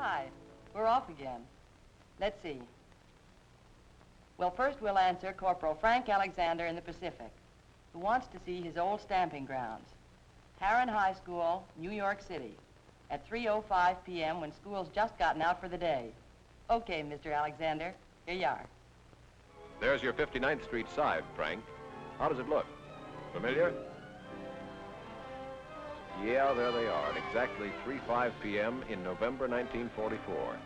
Hi, we're off again. Let's see. Well, first we'll answer Corporal Frank Alexander in the Pacific, who wants to see his old stamping grounds, Harren High School, New York City, at 3:05 p.m. when school's just gotten out for the day. Okay, Mr. Alexander, here you are. There's your 59th Street side, Frank. How does it look? Familiar? Yeah, there they are at exactly 3:05 p.m. in November 1944.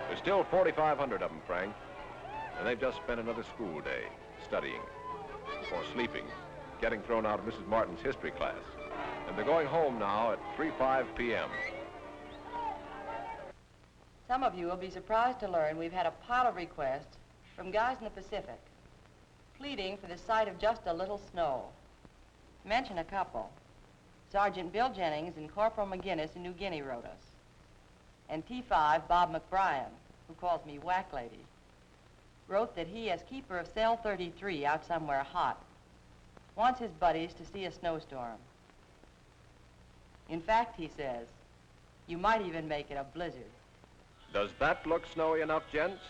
There's still 4,500 of them, Frank, and they've just spent another school day studying or sleeping, getting thrown out of Mrs. Martin's history class. And they're going home now at 3:05 p.m. Some of you will be surprised to learn we've had a pile of requests from guys in the Pacific, pleading for the sight of just a little snow. To mention a couple, Sergeant Bill Jennings and Corporal McGinnis in New Guinea wrote us, and T5 Bob McBrien, who calls me Whack Lady, wrote that he, as keeper of Cell 33 out somewhere hot, wants his buddies to see a snowstorm. In fact, he says, you might even make it a blizzard. Does that look snowy enough, gents?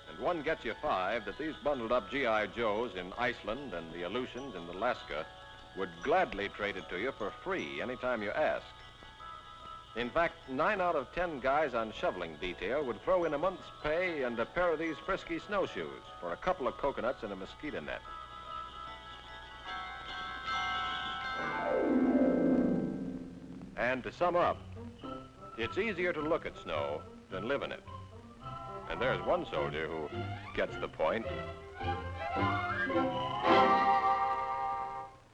And one gets you five that these bundled up G.I. Joes in Iceland and the Aleutians and Alaska would gladly trade it to you for free anytime you ask. In fact, 9 out of 10 guys on shoveling detail would throw in a month's pay and a pair of these frisky snowshoes for a couple of coconuts and a mosquito net. And to sum up, it's easier to look at snow than live in it. And there's one soldier who gets the point.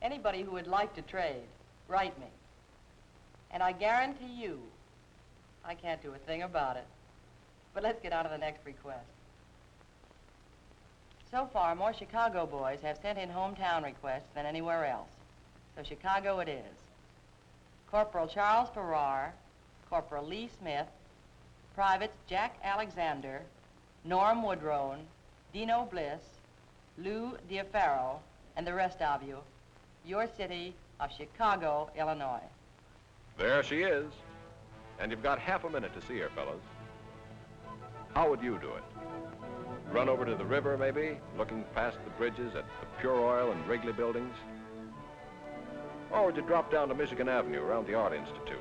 Anybody who would like to trade, write me. And I guarantee you, I can't do a thing about it. But let's get on to the next request. So far, more Chicago boys have sent in hometown requests than anywhere else. So Chicago it is. Corporal Charles Farrar, Corporal Lee Smith, Privates Jack Alexander, Norm Woodrone, Dino Bliss, Lou Diafaro, and the rest of you, your city of Chicago, Illinois. There she is. And you've got half a minute to see her, fellas. How would you do it? Run over to the river, maybe, looking past the bridges at the Pure Oil and Wrigley buildings? Or would you drop down to Michigan Avenue around the Art Institute?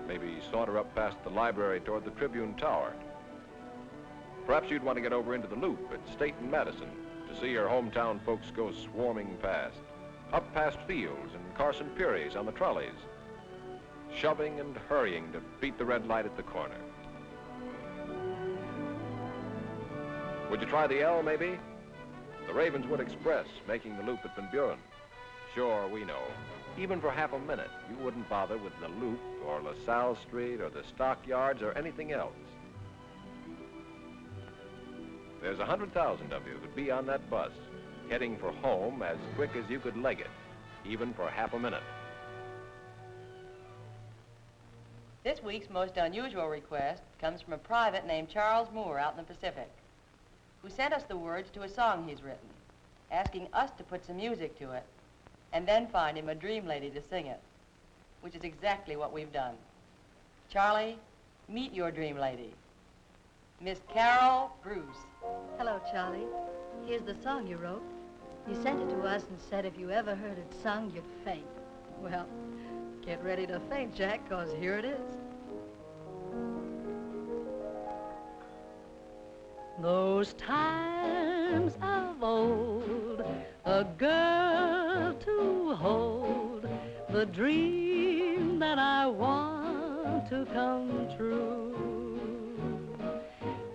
Maybe saunter up past the library toward the Tribune Tower. Perhaps you'd want to get over into the Loop at State and Madison to see your hometown folks go swarming past. Up past Fields and Carson Purys on the trolleys, shoving and hurrying to beat the red light at the corner. Would you try the L, maybe? The Ravenswood Express making the loop at Van Buren. Sure, we know. Even for half a minute, you wouldn't bother with the Loop or LaSalle Street or the Stockyards or anything else. There's 100,000 of you that'd be on that bus, heading for home as quick as you could leg it, even for half a minute. This week's most unusual request comes from a private named Charles Moore out in the Pacific, who sent us the words to a song he's written, asking us to put some music to it, and then find him a dream lady to sing it, which is exactly what we've done. Charlie, meet your dream lady, Miss Carol Bruce. Hello, Charlie. Here's the song you wrote. You sent it to us and said if you ever heard it sung, you'd faint. Well, get ready to faint, Jack, 'cause here it is. Those times of old, a girl to hold, the dream that I want to come true.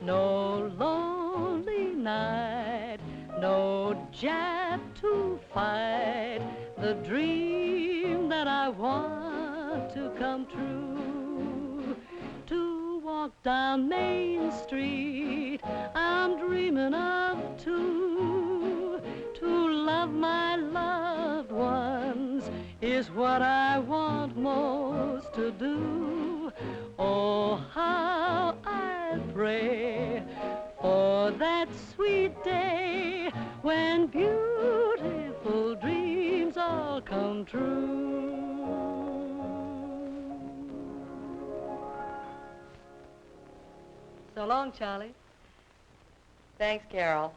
No lonely night, no Jap to fight, the dream that I want to come true. To walk down Main Street, I'm dreaming of two. To love my loved ones is what I want most to do. Oh, how I pray for for that sweet day when beautiful dreams all come true. So long, Charlie. Thanks, Carol.